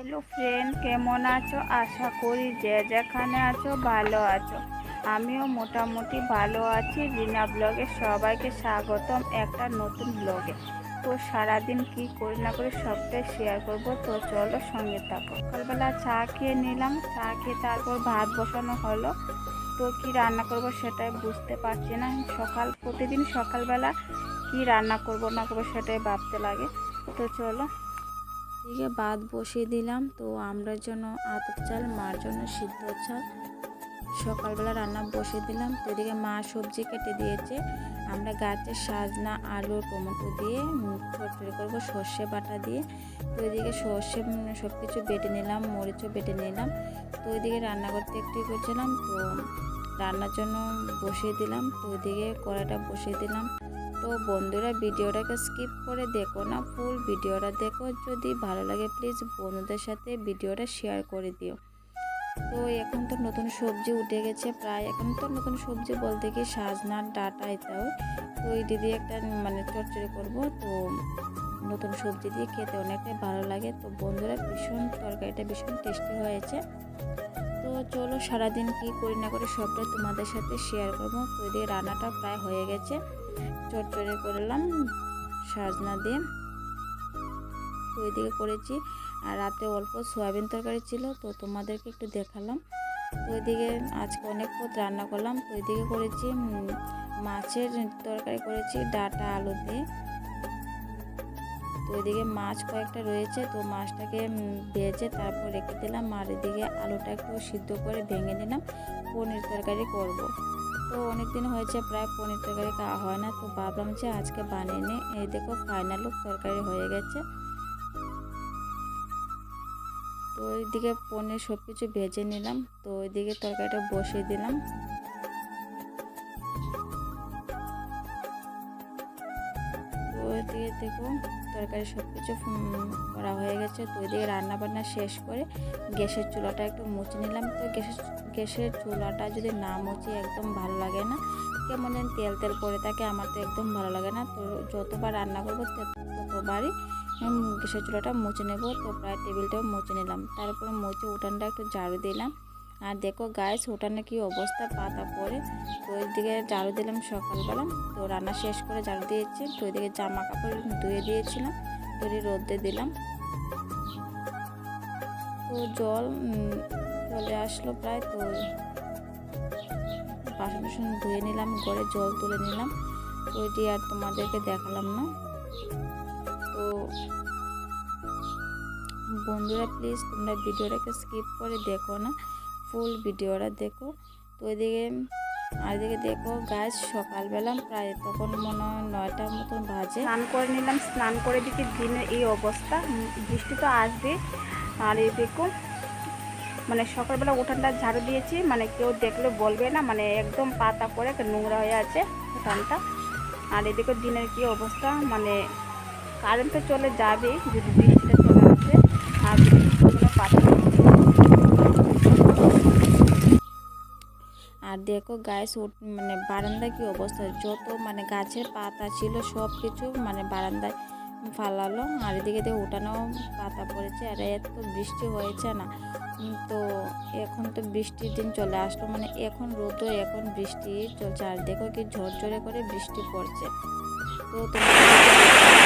Hello friend, কেমন আছো? আশা করি যে যেখানে আছো ভালো আছো। আমিও মোটামুটি ভালো আছি। রিনা ব্লগে সবাইকে স্বাগতম একটা নতুন ব্লগে। তো সারাদিন কি করি না করি সবটাই শেয়ার করব, তো চলো সঙ্গে থাকো। সকালবেলা চা খেয়ে নিলাম, চা খেয়ে তারপর ভাত বসানো হলো। তো কি রান্না করব সেটাই বুঝতে পারছি না। প্রতিদিন সকালবেলা কি রান্না করব না করবো সেটাই ভাবতে লাগে। তো চলো এদিকে ভাত বসিয়ে দিলাম। তো আমরার জন্য আতপ চাল, মার জন্য সিদ্ধ চাল সকালবেলা রান্না বসিয়ে দিলাম। তো এদিকে মা সবজি কেটে দিয়েছে। আমরা গাছের সাজনা, আলু, টমেটো দিয়ে চচ্চড়ি করবো সর্ষে বাটা দিয়ে। তো এদিকে সর্ষে সব কিছু বেটে নিলাম, মরিচও বেটে নিলাম। তো ওইদিকে রান্না করতে একটু করছিলাম, তো রান্নার জন্য বসিয়ে দিলাম। তো ওইদিকে কড়াইটা বসিয়ে দিলাম। তো বন্ধুরা, ভিডিওটাকে স্কিপ করে দেখো না, ফুল ভিডিওটা দেখো। যদি ভালো লাগে প্লিজ বন্ধুদের সাথে ভিডিওটা শেয়ার করে দিও। তো এখন তো নতুন সবজি উঠে গেছে প্রায়। এখন তো নতুন সবজি বলতে কি সাজনার ডাঁটা এটাও। তো এইটি দিয়ে একটা চচ্চড়ি করব। তো নতুন সবজি দিয়ে খেতে অনেকটাই ভালো লাগে। তো বন্ধুরা, তরকারিটা ভীষণ টেস্টি হয়েছে। তো চলো সারাদিন কি করি না করি সবটা তোমাদের সাথে শেয়ার করব। তো এদিকে রান্নাটা প্রায় হয়ে গেছে। চচ্চড়ি করলাম সাজনা দিয়ে। তো ওইদিকে করেছি। আর রাতে অল্প সয়াবিন তরকারি ছিল, তো তোমাদেরকে একটু দেখালাম। তো ওইদিকে আজকে অনেক পদ রান্না করলাম। তো ওইদিকে করেছি মাছের তরকারি করেছি ডাঁটা আলু দিয়ে। তো ওইদিকে মাছ কয়েকটা রয়েছে, তো মাছটাকে ভেজে তারপর রেখে দিলাম। আর এদিকে আলুটা একটু সিদ্ধ করে ভেঙে নিলাম, পনির তরকারি করব। তো অনেক দিন হয়েছে প্রায় পনির তরকারি খাওয়া হয় না, তো ভাবলাম যে আজকে বানিয়ে নিই। এই দেখো ফাইনাল লুক তরকারি হয়ে গেছে। তো ওইদিকে পনির সব কিছু ভেজে নিলাম। তো ওইদিকে তরকারিটা বসিয়ে দিলাম। তো ওইদিকে দেখো তরকারি সব কিছু করা হয়ে গেছে। তো ওইদিকে রান্নাবান্না শেষ করে গ্যাসের চুলাটা একটু মুছে নিলাম। তো গ্যাসের চুলাটা যদি না মুছি একদম ভালো লাগে না, কেমন যেন তেল তেল পড়ে থাকে, আমার তো একদম ভালো লাগে না। তো যতবার রান্না করবো ততবারই গ্যাসের চুলাটা মুছে নেব। তো প্রায় টেবিলটাও মুছে নিলাম, তারপরে মুছে উঠানটা একটু ঝাড়ু দিলাম। আর দেখো গাইস, উঠানে কি অবস্থা, পাতা পড়ে। তো ওইদিকে ঝাড়ু দিলাম সকালবেলা। তো রান্না শেষ করে ঝাড়ু দিয়েছি। তো ওইদিকে জামা কাপড় ধুয়ে দিয়েছিলাম, তো রোদে দিলাম। তো জল চলে আসলো প্রায়। তো বাসন টাসন ধুয়ে নিলাম, ঘরে জল তুলে নিলাম। তো ওইটি আর তোমাদেরকে দেখালাম না। তো বন্ধুরা, প্লিজ তোমরা ভিডিওটাকে স্কিপ করে দেখো না, ফুল ভিডিওটা দেখো। তো এদিকে দেখো গাছ, সকালবেলা প্রায় তখন মনে হয় 9টার মতন বাজে। স্নান করে নিলাম। স্নান করে দিকে দিনের এই অবস্থা, বৃষ্টি তো আসবে। আর এই দেখো সকালবেলা উঠানটা ঝাড়ু দিয়েছি, কেউ দেখলে বলবে না, একদম পাতা পড়ে নোংরা হয়ে আছে উঠানটা। আর এদিকে দিনের কি অবস্থা, কারেন্ট তো চলে যাবে যদি বৃষ্টিটা চলে আসে। আর পাতা, আর দেখো গাছ বারান্দা কি অবস্থা, যত গাছের পাতা ছিল সব কিছু বারান্দায় ফালালো। আর এদিকে দেখো উঠানেও পাতা পড়েছে। আর এত বৃষ্টি হয়েছে না। তো এখন তো বৃষ্টির দিন চলে আসলো, এখন রোদও এখন বৃষ্টি চলছে। আর দেখো কি ঝরঝরে করে বৃষ্টি পড়ছে। তো তোমরা